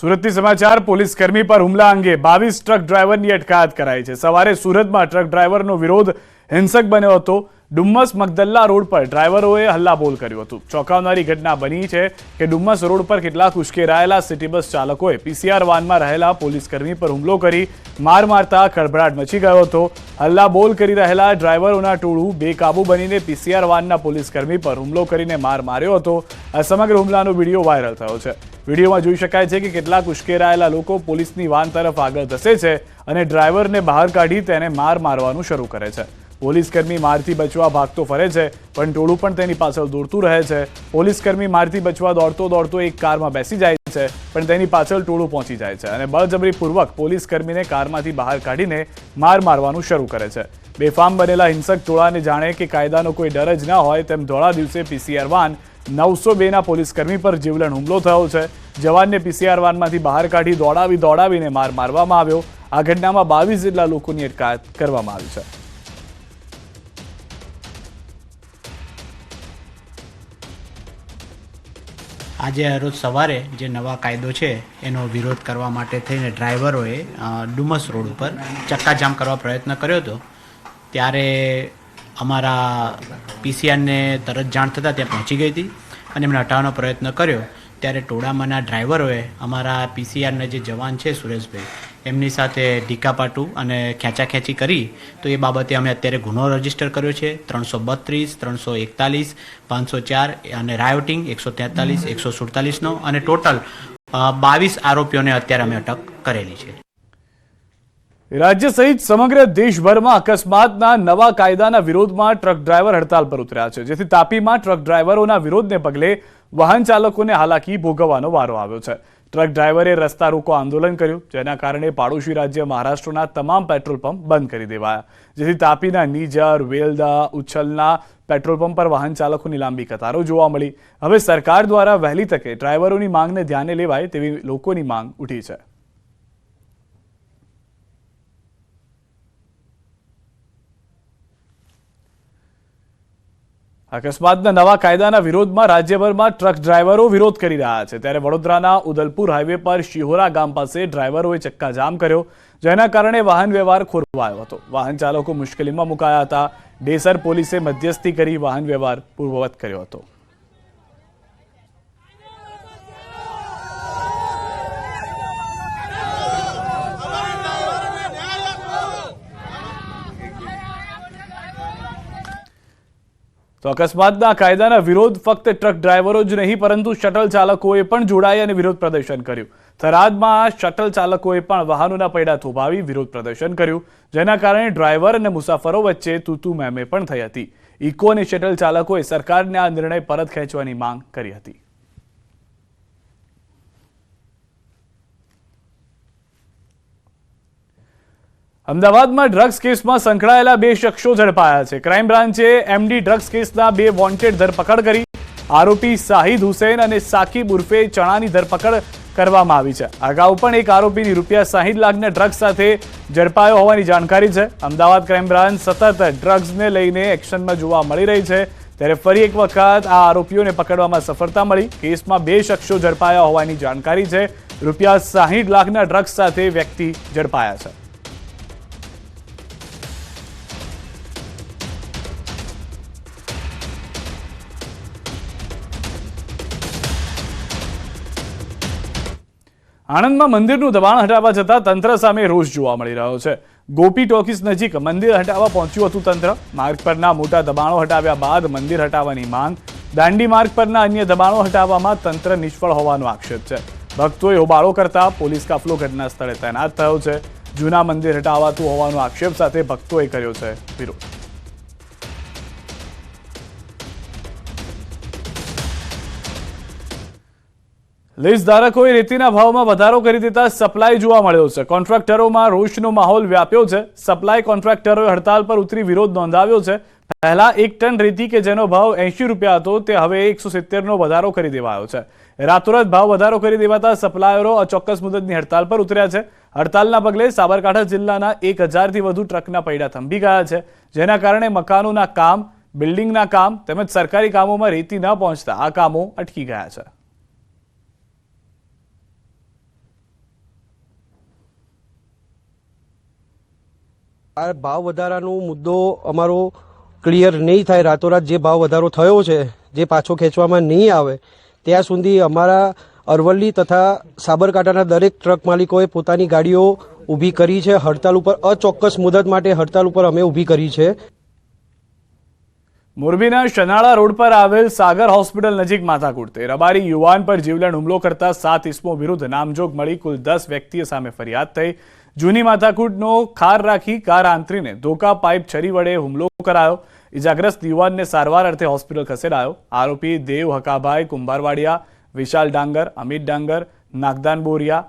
સુરતથી સમાચાર પોલીસ કર્મી પર હુમલા અંગે 22 ટ્રક ડ્રાઈવરની અટકાયત કરાઈ છે। સવારે સુરતમાં ટ્રક ડ્રાઈવરનો વિરોધ હિંસક બન્યો હતો। ડુમ્મસ મગદલ્લા રોડ પર ડ્રાઈવરોએ હલ્લાબોલ કર્યું હતું। ચોંકાવનારી ઘટના બની છે કે ડુમ્મસ રોડ પર કેટલાક ઉશ્કેરાયેલા સિટી બસ ચાલકોએ પીસીઆર વાનમાં રહેલા પોલીસ કર્મી પર હુમલો કરી માર મારતા ખળભળાટ મચી ગયો હતો। હલ્લાબોલ કરી રહેલા ડ્રાઈવરોના ટોળું બેકાબુ બનીને પીસીઆર વાનના પોલીસ કર્મી પર હુમલો કરીને માર માર્યો હતો। આ સમગ્ર હુમલાનો વિડીયો વાયરલ થયો છે। વિડીયોમાં જોઈ શકાય છે કે કેટલાક ઉશ્કેરાયેલા લોકો પોલીસની વાન તરફ આગળ ધસે છે અને ડ્રાઈવરને બહાર કાઢી તેને માર મારવાનું શરૂ કરે છે। પોલીસકર્મી મારથી બચવા ભાગતો ફરે છે પણ ટોળું પણ તેની પાછળ દોડતું રહે છે। પોલીસકર્મી મારથી બચવા દોડતો એક કારમાં બેસી જાય છે પણ તેની પાછળ ટોળું પહોંચી જાય છે અને બળજબરીપૂર્વક પોલીસકર્મીને કારમાંથી બહાર કાઢીને માર મારવાનું શરૂ કરે છે। બેફામ બનેલા હિંસક ટોળાને જાણે કે કાયદાનો કોઈ ડર જ ના હોય તેમ ધોળા દિવસે પીસીઆર વાન 902ના પોલીસકર્મી પર જીવલેણ હુમલો થયો છે। જવાનને પીસીઆર વાનમાંથી બહાર કાઢી દોડાવીને માર મારવામાં આવ્યો। આ ઘટનામાં 22 જેટલા લોકોની અટકાયત કરવામાં આવી છે। આજે રોજ સવારે જે નવા કાયદો છે એનો વિરોધ કરવા માટે થઈને ડ્રાઈવરોએ ડુમસ રોડ ઉપર ચક્કાજામ કરવા પ્રયત્ન કર્યો હતો। ત્યારે અમારા પીસીઆરને તરત જાણ થતાં ત્યાં પહોંચી ગઈ હતી અને એમને હટાવવાનો પ્રયત્ન કર્યો। ત્યારે ટોળામાંના ડ્રાઈવરોએ અમારા પીસીઆરના જે જવાન છે સુરેશભાઈ એમની સાથે ઢીકાપાટું અને ખેંચાખેંચી કરી તો એ બાબતે અમે અત્યારે ગુનો રજીસ્ટર કર્યો છે। 332, 341, 504 અને રાયોટિંગ 143, 147નો અને ટોટલ 22 આરોપીઓને અત્યારે અમે અટક કરેલી છે। રાજ્ય સહિત સમગ્ર દેશભરમાં અકસ્માતના નવા કાયદાના વિરોધમાં ટ્રક ડ્રાઈવર હડતાલ પર ઉતર્યા છે, જેથી તાપીમાં ટ્રક ડ્રાઈવરોના વિરોધને પગલે વાહન ચાલકોને હાલાકી ભોગવવાનો વારો આવ્યો છે। ટ્રક ડ્રાઈવરે રસ્તા રોકો આંદોલન કર્યું, જેના કારણે પાડોશી રાજ્ય મહારાષ્ટ્રના તમામ પેટ્રોલ પંપ બંધ કરી દેવાયા, જેથી તાપીના નીજર, વેલદા, ઉચ્છલના પેટ્રોલ પંપ પર વાહન ચાલકોની લાંબી કતારો જોવા મળી। હવે સરકાર દ્વારા વહેલી તકે ડ્રાઈવરોની માંગને ધ્યાને લેવાય તેવી લોકોની માંગ ઉઠી છે। અકસ્માતના નવા કાયદાના વિરોધમાં રાજ્યભરમાં ટ્રક ડ્રાઈવરો વિરોધ કરી રહ્યા છે, ત્યારે વડોદરાના ઉદલપુર હાઈવે પર શિહોરા ગામ પાસે ડ્રાઈવરોએ ચક્કાજામ કર્યો, જેના કારણે વાહન વ્યવહાર ખોરવાયો હતો। વાહન ચાલકો મુશ્કેલીમાં મુકાયા હતા। ડેસર પોલીસે મધ્યસ્થી કરી વાહન વ્યવહાર પૂર્વવત કર્યો હતો। તો અકસ્માતના કાયદાના વિરોધ ફક્ત ટ્રક ડ્રાઈવરો જ નહીં પરંતુ શટલ ચાલકોએ પણ જોડાઈ અને વિરોધ પ્રદર્શન કર્યું। થરાદમાં શટલ ચાલકોએ પણ વાહનોના પૈડા થોભાવી વિરોધ પ્રદર્શન કર્યું, જેના કારણે ડ્રાઈવર અને મુસાફરો વચ્ચે તૂતુ મેમે પણ થઈ હતી। ઇકો અને શટલ ચાલકોએ સરકારને આ નિર્ણય પરત ખેંચવાની માંગ કરી હતી। અમદાવાદમાં ડ્રગ્સ કેસમાં સંકળાયેલા 2 શખ્સો ઝડપાયા છે। ક્રાઇમ બ્રાન્ચે એમડી ડ્રગ્સ કેસના 2 વોન્ટેડ ધરપકડ કરી। આરોપી શાહિદ હુસૈન અને સાકિબ ઉર્ફે ચણાની ધરપકડ કરવામાં આવી છે। અગાઉ પણ એક આરોપીની ₹60 લાખના ડ્રગ્સ સાથે ઝડપાયો હોવાની જાણકારી છે। અમદાવાદ ક્રાઇમ બ્રાન્ચ સતત ડ્રગ્સને લઈને એક્શનમાં જોવા મળી રહી છે, ત્યારે ફરી એક વખત આ આરોપીઓને પકડવામાં સફળતા મળી। કેસમાં 2 શખ્સો ઝડપાયા હોવાની જાણકારી છે। ₹60 લાખના ડ્રગ્સ સાથે વ્યક્તિ ઝડપાયા છે। આણંદમાં મંદિરનું દબાણ હટાવવા જતાં તંત્ર સામે રોષ જોવા મળી રહ્યો છે। ગોપી ટોકીઝ નજીક મંદિર હટાવવા પહોંચ્યું હતું તંત્ર। માર્ગ પરના મોટા દબાણો હટાવ્યા બાદ મંદિર હટાવવાની માંગ। દાંડી માર્ગ પરના અન્ય દબાણો હટાવવામાં તંત્ર નિષ્ફળ હોવાનો આક્ષેપ છે। ભક્તોએ હોબાળો કરતા પોલીસ કાફલો ઘટના સ્થળે તૈનાત થયો છે। જૂના મંદિર હટાવાતું હોવાનો આક્ષેપ સાથે ભક્તોએ કર્યો છે વિરોધ। લીઝ ધારકોએ રેતીના ભાવમાં વધારો કરી દેતા સપ્લાય જોવા મળ્યો છે। કોન્ટ્રાક્ટરોમાં રોષનો માહોલ વ્યાપ્યો છે। સપ્લાય કોન્ટ્રાક્ટરોએ હડતાલ પર ઉતરી વિરોધ નોંધાવ્યો છે। પહેલા 1 ટન રેતી કે જેનો ભાવ ₹80 હતો તે હવે 170નો વધારો કરી દેવાયો છે। રાતોરાત ભાવ વધારો કરી દેવાતા સપ્લાયરો અચોક્કસ મુદતની હડતાલ પર ઉતર્યા છે। હડતાલના પગલે સાબરકાંઠા જિલ્લાના 1000થી વધુ ટ્રકના પૈડા થંભી ગયા છે, જેના કારણે મકાનોના કામ, બિલ્ડિંગના કામ તેમજ સરકારી કામોમાં રેતી ન પહોંચતા આ કામો અટકી ગયા છે। આ ભાવ વધારાનો મુદ્દો અમારો ક્લિયર નહીં થાય, રાતોરાત જે ભાવ વધારો થયો છે જે પાછો ખેંચવામાં નહીં આવે ત્યાં સુધી અમારા અરવલ્લી તથા સાબરકાંઠાના દરેક ટ્રક માલિકોએ પોતાની ગાડીઓ ઊભી કરી છે. હડતાલ ઉપર અચોક્કસ મુદત માટે હડતાલ ઉપર અમે ઊભી કરી છે. મોરબીના શનાળા રોડ પર આવેલ સાગર હોસ્પિટલ નજીક માથાકૂટ. રબારી યુવાન પર જીવલેણ હુમલો કરતા 7 ઇસમો વિરુદ્ધ નામજોગ મળી કુલ 10 વ્યક્તિઓ સામે ફરિયાદ થઈ. જૂની માથાકૂટનો ખાર રાખી કાર આંતરીને ધોકા પાઇપ છરી વડે હુમલો કરાયો. ઇજાગ્રસ્ત યુવાનને સારવાર અર્થે હોસ્પિટલ ખસેડાયો. આરોપી દેવ હકાભાઈ કુંભારવાડિયા, વિશાલ ડાંગર, અમિત ડાંગર, નાગદાન બોરિયા,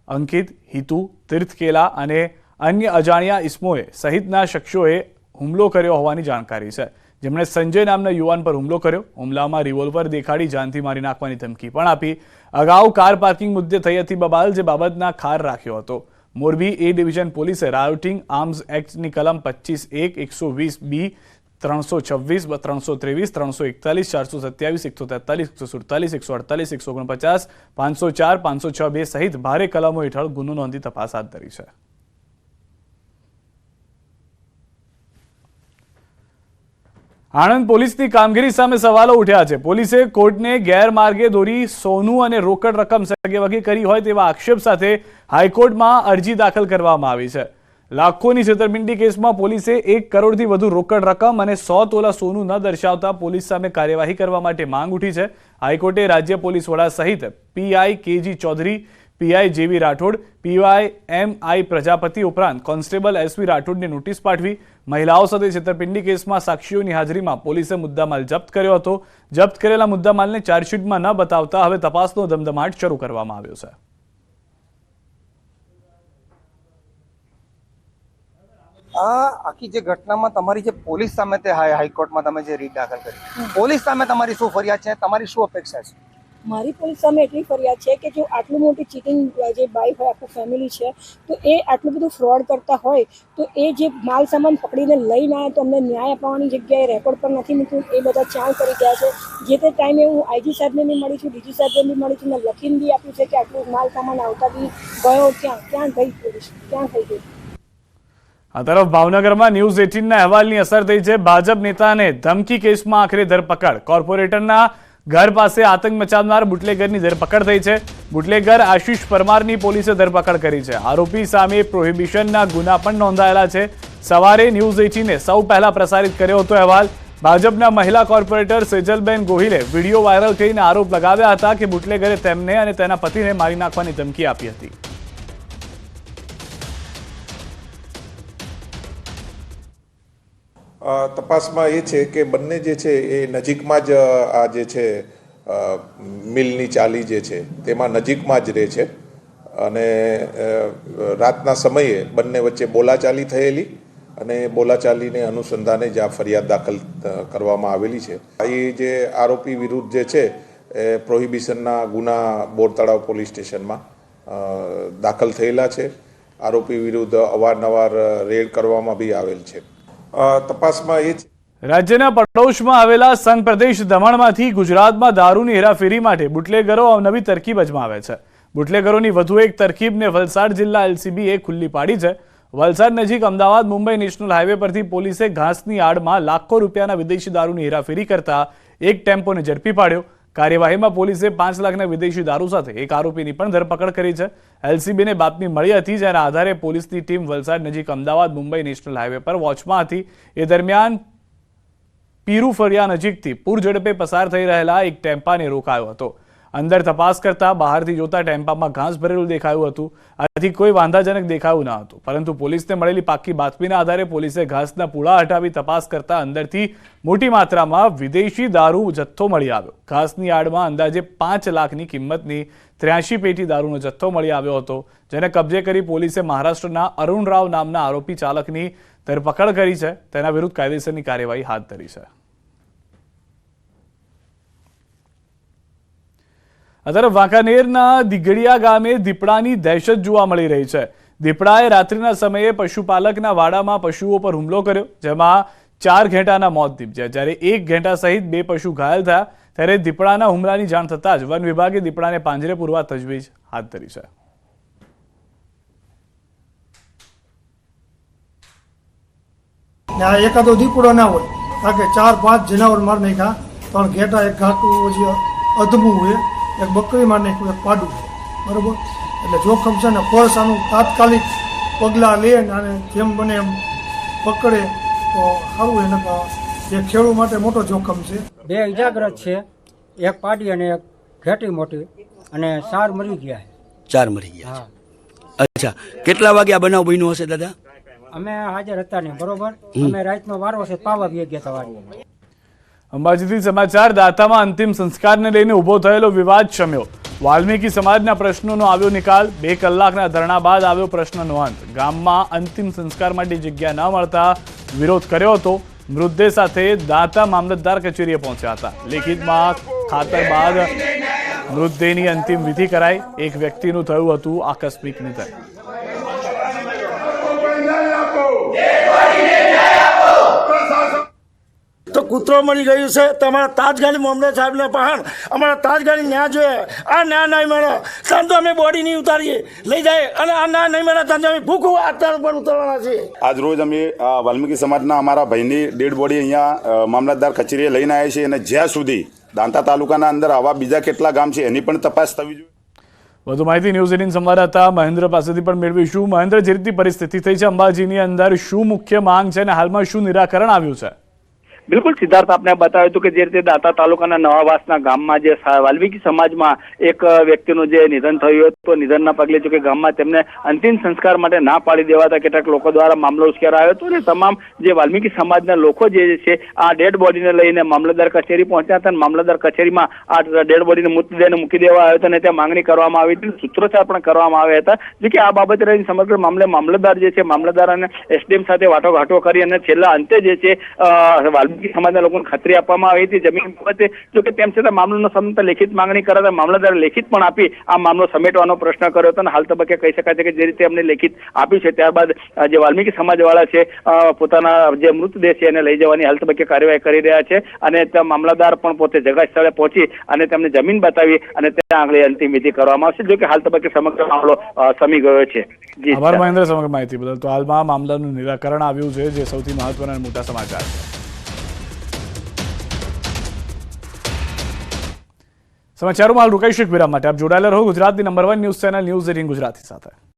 અંકિત, હિતુ, તીર્થકેલા અને અન્ય અજાણ્યા ઇસમોએ સહિતના શખ્સોએ હુમલો કર્યો હોવાની જાણકારી છે, જેમણે સંજય નામના યુવાન પર હુમલો કર્યો. હુમલામાં રિવોલ્વર દેખાડી જાનથી મારી નાખવાની ધમકી પણ આપી. અગાઉ કાર પાર્કિંગ મુદ્દે થઈ હતી બબાલ, જે બાબતના ખાર રાખ્યો હતો. મોરબી એ ડિવિઝન પોલીસે રાયોટિંગ આર્મ્સ એક્ટની કલમ 25(1), 120(b), 326, 323, 341, 427, 143, 147, 148, 149, 504, 506(2) સહિત ભારે કલમો હેઠળ ગુનો નોંધી તપાસ હાથ ધરી છે. આણંદ પોલીસની કામગીરી સામે સવાલો ઉઠ્યા છે. પોલીસે કોર્ટને ગેરમાર્ગે દોરી સોનું અને રોકડ રકમ સગેવગે કરી હોય તેવા આક્ષેપ સાથે હાઈકોર્ટમાં અરજી દાખલ કરવામાં આવી છે. લાખોની છેતરપિંડી કેસમાં પોલીસે 1 કરોડથી વધુ રોકડ રકમ અને 100 તોલા સોનું ન દર્શાવતા પોલીસ સામે કાર્યવાહી કરવા માટે માંગ ઉઠી છે. હાઈકોર્ટે રાજ્ય પોલીસ વડા સહિત પીઆઈ કેજી ચૌધરી, પીઆઈ જેવી રાઠોડ, પીવાય એમ.આઈ. પ્રજાપતિ ઉપરાંત કોન્સ્ટેબલ એસવી રાઠોડને નોટિસ પાઠવી. મહિલાઓ સાથે છેતરપિંડી કેસમાં સાક્ષીઓની હાજરીમાં પોલીસે મુદ્દામાલ જપ્ત કર્યો હતો. જપ્ત કરેલા મુદ્દામાલને ચાર્જશીટમાં ન બતાવતા હવે તપાસનો ધમધમાટ શરૂ કરવામાં આવ્યો છે. આ આખી જે ઘટનામાં તમારી જે પોલીસ સામે તે હાઈકોર્ટમાં તમે જે રીટ દાખલ કરી, પોલીસ સામે તમારી શું ફરિયાદ છે, તમારી શું અપેક્ષા છે? મારી પોલીસ સામે એટલી ફરિયાદ છે કે જો આટલું મોટી ચીટિંગ જે બાઈ હોય, આખું ફેમિલી છે, તો એ આટલું બધું ફ્રોડ કરતા હોય તો એ જે માલ સામાન પકડીને લઈને આવ્યા તો અમને ન્યાય અપાવવાની જગ્યાએ રેકોર્ડ પર નથી મૂક્યું. એ બધા ચાલ કરી ગયા છે. જે તે ટાઈમે હું આઈજી સાહેબને બી મળી છું, ડીજી સાહેબને બી મળી છું, મેં લખીને બી આપ્યું છે કે આટલું માલ સામાન આવતા બી ગયો ક્યાં ગઈ પોલીસ, ક્યાં થઈ ગઈ. આ તરફ ભાવનગરમાં ન્યૂઝ 18ના અહેવાલની અસર થઈ છે. ભાજપ નેતાને ધમકી કેસમાં આખરે ધરપકડ. કોર્પોરેટરના ઘર પાસે આતંક મચાવનાર બુટલેગરની ધરપકડ થઈ છે. બુટલેગર આશિષ પરમારની પોલીસે ધરપકડ કરી છે. આરોપી સામે પ્રોહિબિશનના ગુના પણ નોંધાયેલા છે. સવારે ન્યૂઝ 18એ સૌ પહેલા પ્રસારિત કર્યો હતો અહેવાલ. ભાજપના મહિલા કોર્પોરેટર સેજલબેન ગોહિલે વિડીયો વાયરલ કરીને આરોપ લગાવ્યા હતા કે બુટલેગરે તેમને અને તેના પતિને મારી નાખવાની ધમકી આપી હતી. તપાસમાં એ છે કે બંને જે છે એ નજીકમાં જ આ જે છે મિલની ચાલી જે છે તેમાં નજીકમાં જ રહે છે અને રાતના સમયે બંને વચ્ચે બોલાચાલી થયેલી અને બોલાચાલીને અનુસંધાને જ આ ફરિયાદ દાખલ કરવામાં આવેલી છે. એ જે આરોપી વિરુદ્ધ જે છે એ પ્રોહિબિશનના ગુના બોરતળાવ પોલીસ સ્ટેશનમાં દાખલ થયેલા છે. આરોપી વિરુદ્ધ અવારનવાર રેડ કરવામાં બી આવેલ છે. તપાસમાં એ છે રાજ્યના પડોશમાં આવેલા સંઘ પ્રદેશ દમણમાંથી ગુજરાતમાં દારૂની હેરાફેરી માટે બુટલેગરો નવી તરકીબ અજમાવે છે. બુટલેગરોની વધુ એક તરકીબને વલસાડ જિલ્લા એલસીબીએ ખુલ્લી પાડી છે. વલસાડ નજીક અમદાવાદ મુંબઈ નેશનલ હાઈવે પરથી પોલીસે ઘાસની આડમાં લાખો રૂપિયાના વિદેશી દારૂની હેરાફેરી કરતા એક ટેમ્પોને ઝડપી પાડ્યો. કાર્યવાહીમાં પોલીસે 5 લાખના વિદેશી દારૂ સાથે એક આરોપીની પણ ધરપકડ કરી છે. એલસીબીને બાતમી મળી હતી, જેના આધારે પોલીસની ટીમ વલસાડ નજીક અમદાવાદ મુંબઈ નેશનલ હાઈવે પર વોચમાં હતી. એ દરમિયાન પીરુ ફળિયા નજીકથી પૂર ઝડપે પસાર થઈ રહેલા એક ટેમ્પાને રોકાયો હતો. અંદર તપાસ કરતા બહારથી જોતા ટેમ્પામાં ઘાસ ભરેલું દેખાયું હતું. આથી કોઈ વાંધાજનક દેખાયું ન હતું, પરંતુ પોલીસને મળેલી પાક્કી બાતમીના આધારે પોલીસે ઘાસના પૂળા હટાવી તપાસ કરતા અંદરથી મોટી માત્રામાં વિદેશી દારૂ જથ્થો મળી આવ્યો. ઘાસની આડમાં અંદાજે 5 લાખની કિંમતની 83 પેટી દારૂનો જથ્થો મળી આવ્યો હતો, જેને કબજે કરી પોલીસે મહારાષ્ટ્રના અરુણ રાવ નામના આરોપી ચાલકની ધરપકડ કરી છે. તેના વિરુદ્ધ કાયદેસરની કાર્યવાહી હાથ ધરી છે. આ તરફ વાંકાનેરના દીગડિયા ગામે દીપડાની દહેશત જોવા મળી રહી છે. દીપડાએ રાત્રિના સમયે પશુપાલકના વાડામાં પશુઓ પર હુમલો કર્યો, જેમાં 4 ઘેટાના મોત નીપજ્યા, જ્યારે 1 ઘેટા સહિત 2 પશુ ઘાયલ થયા. ત્યારે દીપડાના હુમલાની જાણ થતાં જ વન વિભાગે દીપડાને પાંજરે પૂરવા તજવીજ હાથ ધરી છે. ને આ એકાદો દીપડો ના હોય, કારણ કે 4-5 જનાવર મારી નાખ્યા, 3 ઘેટા, એક ઘાટું જે અધમું હોય, એક બકરી મારી નાખ્યું, એક પાડું, બરાબર. એટલે જોખમ છે ને ફોર્સ આનું તાત્કાલિક પગલાં લે અને જેમ બને એમ પકડે તો સારું. એને જે ખેડૂત માટે મોટો જોખમ છે. 2 ઇજાગ્રસ્ત છે, એક પાડી અને એક ઘેટી મોટી, અને 4 મરી ગયા. 4 મરી ગયા છે. અચ્છા, કેટલા વાગે આ બનાવ બન્યો હશે દાદા? અમે હાજર હતા નહીં, બરોબર. અમે રાતનો વારો છે, પાવા બી ગયા હતા વાડી. અંબાજીથી સમાચાર. દાતામાં અંતિમ સંસ્કારને લઈને ઉભો થયેલો વિવાદ શમ્યો. વાલ્મીકી સમાજના પ્રશ્નોનો આવ્યો નિકાલ. 2 કલાકના ધરણા બાદ આવ્યો પ્રશ્નનો અંત. ગામમાં અંતિમ સંસ્કાર માટે જગ્યા ન મળતા વિરોધ કર્યો હતો. મૃતદેહ સાથે દાતા મામલતદાર કચેરીએ પહોંચ્યા હતા. લેખિતમાં ખાતર બાદ મૃતદેહની અંતિમ વિધિ કરાઈ. એક વ્યક્તિનું થયું હતું આકસ્મિક નિધન. તો કૂતરો મળી ગયું છે, તો અમારા તાજગાલી મામલતદાર સાહેબને પણ અમારા તાજગાલી ન્યાય જોઈએ. આ ન્યાય નહીં મળે ત્યાં તો અમે બોડી નહીં ઉતારીએ, લઈ જાય, અને આ ન્યાય નહીં મળે ત્યાં તો અમે ભૂખું આત્મા પર ઉતરવાના છીએ. આજ રોજ અમે વાલ્મીકી સમાજના અમારા ભાઈની ડેડ બોડી અહીંયા મામલતદાર કચેરીએ લઈને આવ્યા છીએ, અને જ્યાં સુધી દાંતા તાલુકાના અંદર આવા બીજા કેટલા ગામ છે એની પણ તપાસ થવી જોઈએ. વધુ માહિતી ન્યૂઝ 18 સંવાદદાતા મહેન્દ્ર પાસેથી પણ મેળવીશું. મહેન્દ્ર, જે રીતની પરિસ્થિતિ થઈ છે અંબાજીની અંદર, શું મુખ્ય માંગ છે અને હાલમાં શું નિરાકરણ આવ્યું છે? બિલકુલ સિદ્ધાર્થ, આપને બતાવ્યું હતું કે જે રીતે દાતા તાલુકાના નવાવાસના ગામમાં જે વાલ્મીકી સમાજમાં એક વ્યક્તિનું જે નિધન થયું હતું, નિધનના પગલે જો કે ગામમાં તેમને અંતિમ સંસ્કાર માટે ના પાડી દેવાતા કેટલાક લોકો દ્વારા મામલો ઉશ્કેરાયો હતો, અને તમામ જે વાલ્મીકી સમાજના લોકો જે છે આ ડેડ બોડીને લઈને મામલતદાર કચેરી પહોંચ્યા હતા. અને મામલતદાર કચેરીમાં આ ડેડ બોડીને મૃતદેહને મૂકી દેવા આવ્યો હતો, અને ત્યાં માંગણી કરવામાં આવી હતી, સૂત્રોચ્ચાર પણ કરવામાં આવ્યા હતા. જો કે આ બાબતે રહીને સમગ્ર મામલે મામલતદાર જે છે, મામલતદાર અને એસડીએમ સાથે વાટાઘાટો કરી અને છેલ્લા અંતે જે છે સમાજના લોકોને ખાતરી આપવામાં આવી હતી જમીન બાબતે. જો કે તેમ છતાં મામલાનો સંબંધ લેખિત માંગણી કરાતા મામલતદારે લેખિત પણ આપી આ મામલો સમેટવાનો પ્રશ્ન કર્યો હતો. અને હાલ તબક્કે કહી શકાય છે કે જે રીતે અમને લેખિત આપ્યું છે, ત્યારબાદ જે વાલ્મીકી સમાજવાળા છે પોતાના જે મૃતદેહ છે એને લઈ જવાની હાલ તબક્કે કાર્યવાહી કરી રહ્યા છે. અને ત્યાં મામલતદાર પણ પોતે જગા સ્થળે પહોંચી અને તેમને જમીન બતાવી અને ત્યાં આગળ અંતિમ વિધિ કરવામાં આવશે. જો કે હાલ તબક્કે સમગ્ર મામલો સમી ગયો છે. આભાર મહેન્દ્ર સમગ્ર માહિતી બદલ. તો હાલમાં મામલાનું નિરાકરણ આવ્યું છે, જે સૌથી મહત્વના અને મોટા સમાચાર છે. સમાચારોમાં હાલ રોકાઈશું વિરામ માટે. આપ જોડાયેલા રહો ગુજરાતની number 1 news channel news 18 Gujarati સાથે.